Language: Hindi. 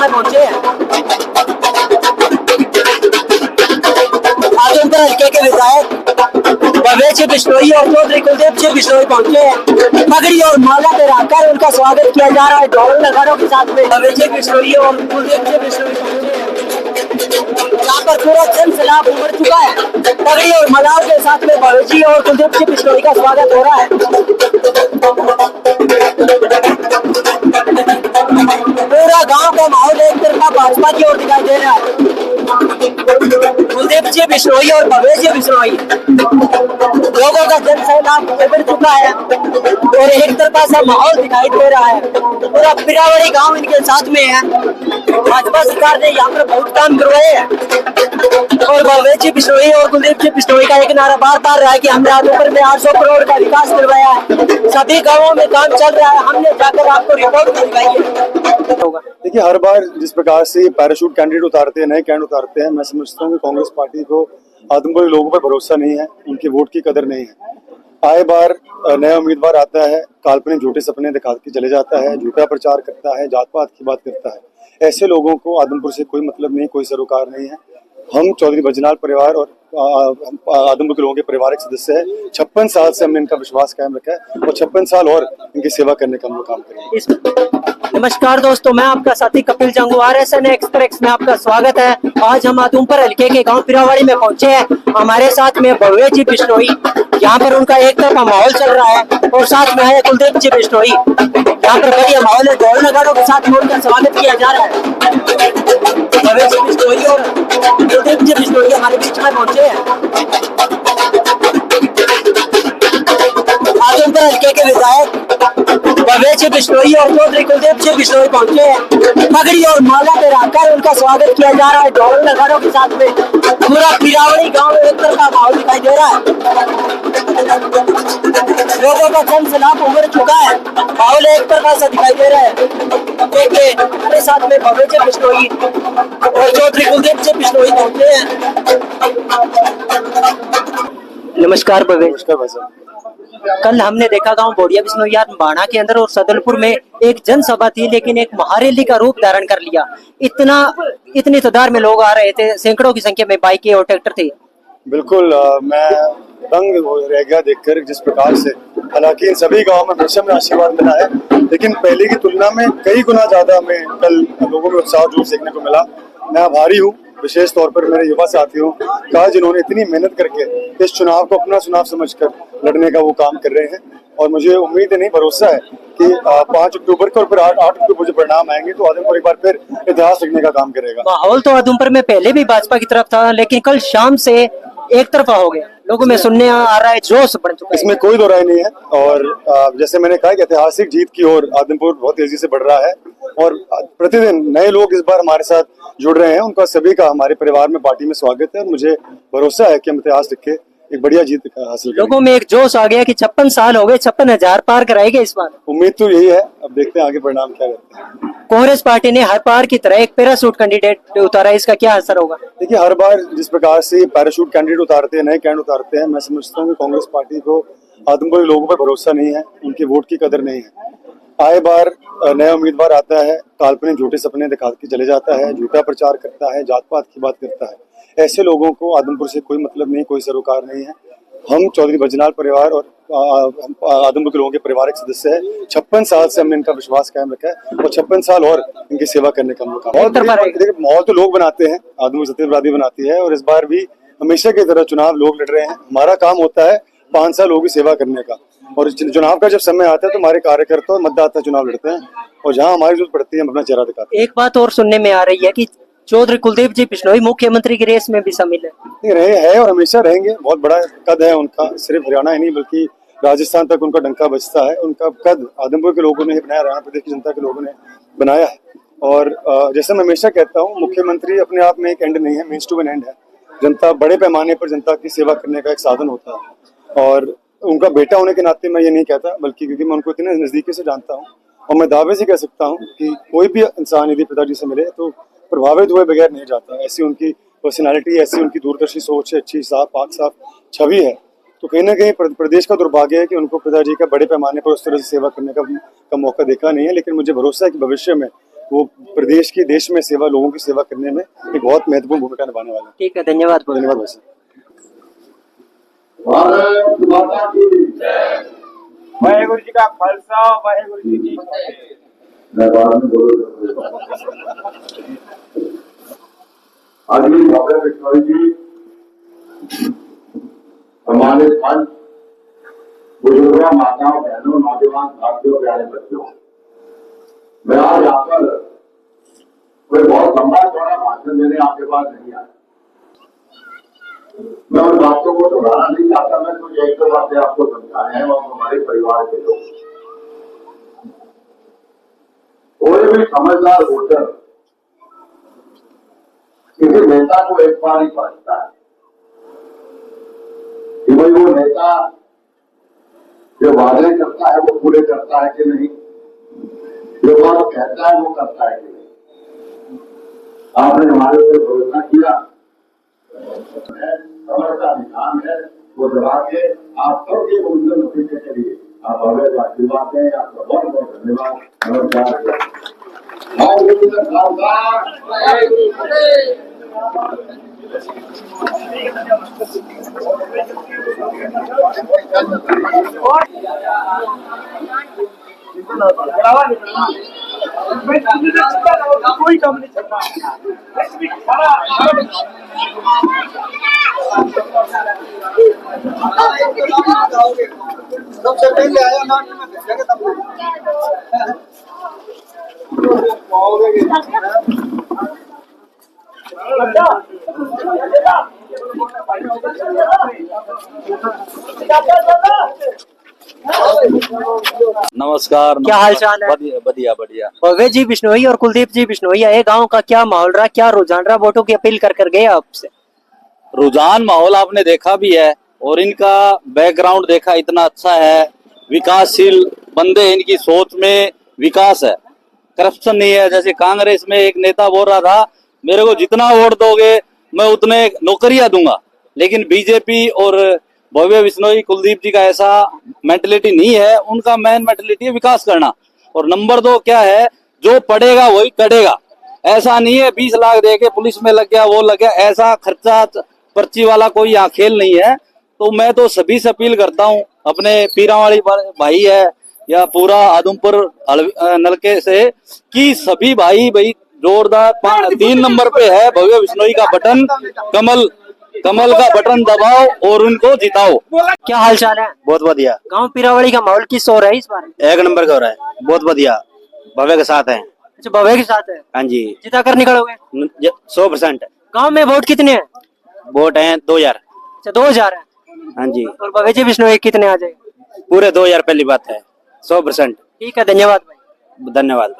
में पहुंचे हैं। आजमगढ़ हल्के के विधायक भवेश जी बिश्नोई और चौधरी कुलदीप जी बिश्नोई पहुंचे हैं। पगड़ी और माला लगाकर उनका स्वागत किया जा रहा है ढोल नगाड़ों के साथ में। भवेश जी बिश्नोई और कुलदीप जी बिश्नोई पहुंचे हैं। यहाँ पर पूरा जन सैलाब उमड़ चुका है। पगड़ी और मालाओं के साथ में भवेश जी और कुलदीप जी बिश्नोई का स्वागत हो रहा है। पूरा गांव का माहौल एक तरफा भाजपा की ओर दिखाई दे रहा है। कुलदीप जी बिश्नोई और भवेश जी बिश्नोई लोगों का जन सैलाब उमड़ चुका है और एक तरफा सा माहौल दिखाई दे रहा है। पूरा पिरावड़ी गांव इनके साथ में है। भाजपा सरकार ने यहाँ पर बहुत काम करवाए हैं और भवेश जी बिश्नोई और कुलदीप जी बिश्नोई का एक नारा बार बार रहा है कि हमने आजमगढ़ में 800 करोड़ का विकास करवाया है। सभी गाँवों में काम चल रहा है। हमने जाकर आपको रिपोर्ट दिखाई है। देखिए, हर बार जिस प्रकार से पैराशूट कैंडिडेट उतारते हैं, नए कैंडिडेट उतारते हैं, मैं समझता हूँ कि कांग्रेस पार्टी को आदमपुर के लोगों पर भरोसा नहीं है, उनके वोट की कदर नहीं है। आए बार नया उम्मीदवार आता है, काल्पनिक झूठे सपने दिखा के चले जाता है, झूठा प्रचार करता है, जात पात की बात करता है। ऐसे लोगों को आदमपुर से कोई मतलब नहीं, कोई सरोकार नहीं है। हम चौधरी बैजनाथ परिवार और आदमपुर के लोगों के परिवार के सदस्य है। 56 साल से हमने इनका विश्वास कायम रखा है और 56 साल और इनकी सेवा करने का हम काम करेंगे। नमस्कार दोस्तों, मैं आपका साथी कपिल जंगू RSN एक्सप्रेस में आपका स्वागत है। आज हम आदमपुर हल्के के गांव पिरावाड़ी में पहुंचे हैं। हमारे साथ में भवेश जी बिश्नोई, यहाँ पर उनका एक तरफा माहौल चल रहा है और साथ में है कुलदीप जी बिश्नोई। यहाँ पर बढ़िया माहौल है, ढोल नगाड़ों के साथ में उनका स्वागत किया जा रहा है। भवेश जी बिश्नोई और कुलदीप जी बिश्नोई हमारे बीच में पहुंचे हैं। आजमगढ़ हल्के के विधायक भवेश जी बिश्नोई और चौधरी कुलदीप जी बिश्नोई पहुंचे हैं। पगड़ी और माला लगाकर उनका स्वागत किया जा रहा है ढोल नगाड़ों के साथ में। पूरा पिरावड़ी गांव एक तरफा माहौल दिखाई दे रहा है। लोगों का जन सैलाब उमड़ चुका है। माहौल एक तरफा सा दिखाई दे रहा है। देखिए, हमारे साथ में भवेश जी बिश्नोई और चौधरी कुलदीप जी बिश्नोई पहुंचे हैं। नमस्कार भवेश। नमस्कार भाई साहब। कल हमने देखा गांव बोड़िया बिश्नोई बाणा के अंदर और सदलपुर में एक जनसभा थी, लेकिन एक महारैली का रूप धारण कर लिया। इतनी तादाद में लोग आ रहे थे, सैकड़ों की संख्या में बाइकें और ट्रैक्टर थे। बिल्कुल, मैं दंग रह गया देखकर जिस प्रकार से, हालांकि इन सभी गांव में हमेशा में आशीर्वाद मिला है, लेकिन पहले की तुलना में कई गुना ज्यादा हमें कल लोगों में उत्साह जोश देखने को मिला। मैं आभारी हूँ, विशेष तौर पर मेरे युवा साथियों का, जिन्होंने इतनी मेहनत करके इस चुनाव को अपना चुनाव समझकर लड़ने का वो काम कर रहे हैं। और मुझे उम्मीद नहीं, भरोसा है कि 5 अक्टूबर को और फिर 8 अक्टूबर जो परिणाम आएंगे तो आदमपुर एक बार फिर इतिहास लिखने का काम करेगा। माहौल तो आदमपुर में पहले भी भाजपा की तरफ था, लेकिन कल शाम से एक तरफा हो गया। लोगों में सुनने आ रहा है, जोश बढ़ चुका है। इसमें कोई दो राय नहीं है। और जैसे मैंने कहा कि ऐतिहासिक जीत की ओर आदमपुर बहुत तेजी से बढ़ रहा है और प्रतिदिन नए लोग इस बार हमारे साथ जुड़ रहे हैं। उनका सभी का हमारे परिवार में, पार्टी में स्वागत है। मुझे भरोसा है कि हम इतिहास लिख के एक बढ़िया जीत हासिल करेंगे। लोगों में एक जोश आ गया कि 56 साल हो गए, 56,000 पार कराएंगे इस बार। उम्मीद तो यही है, अब देखते हैं आगे परिणाम क्या रहते हैं। कांग्रेस पार्टी ने हर बार की तरह एक पैराशूट कैंडिडेट उतारा, इसका क्या असर होगा? देखिए, हर बार जिस प्रकार से पैराशूट कैंडिडेट उतारते हैं, नए कैंडिडेट उतारते हैं, मैं समझता हूँ कि कांग्रेस पार्टी को आदमपुर के लोगों पर भरोसा नहीं है, उनके वोट की कदर नहीं है। आए बार नया उम्मीदवार आता है, काल्पनिक झूठे सपने दिखा के चले जाता है, झूठा प्रचार करता है, जात पात की बात करता है। ऐसे लोगों को आदमपुर से कोई मतलब नहीं, कोई सरोकार नहीं है। हम चौधरी बैजनाथ परिवार और आदमपुर के लोगों के परिवार के सदस्य है। 56 साल से हमने इनका विश्वास कायम रखा है और 56 साल और इनकी सेवा करने का मौका। माहौल तो लोग बनाते हैं, आदमपुर सत्यवादी बनाती है और इस बार भी हमेशा की तरह चुनाव लोग लड़ रहे हैं। हमारा काम होता है 5 साल लोगों की सेवा करने का, और चुनाव का जब समय आता है तो हमारे कार्यकर्ता और मतदाता चुनाव लड़ते हैं और जहाँ हमारी जरूरत पड़ती है हम अपना चेहरा दिखाते हैं। एक बात और सुनने में आ रही है कि चौधरी कुलदीप जी बिश्नोई मुख्यमंत्री की रेस में भी शामिल है। रहे हैं और हमेशा रहेंगे। बहुत बड़ा कद है उनका, सिर्फ हरियाणा ही नहीं बल्कि राजस्थान तक उनका डंका बजता है। उनका कद आदमपुर के लोगों ने बनाया, हरियाणा प्रदेश की जनता के लोगों ने बनाया है। और जैसे मैं हमेशा कहता हूँ, मुख्यमंत्री अपने आप में एक एंड नहीं है, मीन्स टू एन एंड है। जनता, बड़े पैमाने पर जनता की सेवा करने का एक साधन होता है। और उनका बेटा होने के नाते मैं ये नहीं कहता, बल्कि क्योंकि मैं उनको इतने नजदीकी से जानता हूँ और मैं दावे से कह सकता हूँ कि कोई भी इंसान यदि पिताजी से मिले तो प्रभावित हुए बगैर नहीं जाता। ऐसी उनकी पर्सनालिटी, ऐसी उनकी दूरदर्शी सोच है, अच्छी साफ पाक साफ छवि है। तो कहीं ना कहीं प्रदेश का दुर्भाग्य है कि उनको पिताजी का बड़े पैमाने पर उस तरह से सेवा करने का मौका देखा नहीं है। लेकिन मुझे भरोसा है कि भविष्य में वो प्रदेश की, देश में सेवा, लोगों की सेवा करने में एक बहुत महत्वपूर्ण भूमिका निभाने वाला है। ठीक है, धन्यवाद। धन्यवाद भाई साहब। वाहेगुरु जी का खालसा, वाहेगुरु जी की फतेह। आदमी बाबा विश्वास जी, हमारे पंच बुजुर्गों, माताओं, बहनों, नौजवान साथियों, प्यारे बच्चों, मैं आज यहाँ पर कोई बहुत लंबा चौड़ा भाषण देने आपके पास नहीं आया। मैं उन बातों को दोहराना नहीं चाहता। मैं कुछ एक दो बातें आपको समझाने हैं और हमारे परिवार के लोग। कोई भी समझदार वोटर किसी नेता को एक बार ही समझता है कि भाई वो नेता जो वादे करता है वो पूरे करता है कि नहीं, जो बात कहता है वो करता है कि नहीं। आपने हमारे ऊपर भरोसा किया, समझ का निशान है, वो दबा के आप सबके उनसे नतीजे के लिए आप हमें आशीर्वाद दें। आपका बहुत बहुत धन्यवाद। नमस्कार। कोई कम नहीं चलता। सबसे पहले आया ना जगह तब नमस्कार। क्या हाल चाल है? बढ़िया बढ़िया बढ़िया। भव्य जी बिश्नोई और कुलदीप जी बिश्नोई, ये गांव का क्या माहौल रहा, क्या रुझान रहा, वोटों की अपील कर गए आपसे? रुझान माहौल आपने देखा भी है और इनका बैकग्राउंड देखा, इतना अच्छा है, विकासशील बंदे, इनकी सोच में विकास है, करप्शन नहीं है। जैसे कांग्रेस में एक नेता बोल रहा था, मेरे को जितना वोट दोगे मैं उतने नौकरियां दूंगा, लेकिन बीजेपी और भव्य बिश्नोई, कुलदीप जी का ऐसा मेंटलिटी नहीं है। उनका मेन मेंटलिटी है विकास करना। और नंबर 2 क्या है, जो पढ़ेगा वही करेगा। ऐसा नहीं है 20 लाख दे के पुलिस में लग गया, वो लग गया, ऐसा खर्चा पर्ची वाला कोई यहाँ खेल नहीं है। तो मैं तो सभी से अपील करता हूँ, अपने पीरावाड़ी भाई है या पूरा आदमपुर नलके से, कि सभी भाई जोरदार 3 नंबर पे है भव्य बिश्नोई का बटन, कमल का बटन दबाओ और उनको जिताओ। क्या हाल चाल है? बहुत बढ़िया। गांव पीरावड़ी का माहौल किस हो रहा है इस बार? एक नंबर का हो रहा है, बहुत बढ़िया। भव्य के साथ है। अच्छा, भव्य के साथ है। हाँ जी, जिता कर निकलोगे? 100%। गांव में वोट कितने हैं? वोट है 2000। अच्छा, 2000 है। हाँ जी, और भव्य जी बिश्नोई कितने आ जाएंगे? पूरे 2000 पहली बात है, 100%। ठीक है, धन्यवाद भाई। धन्यवाद।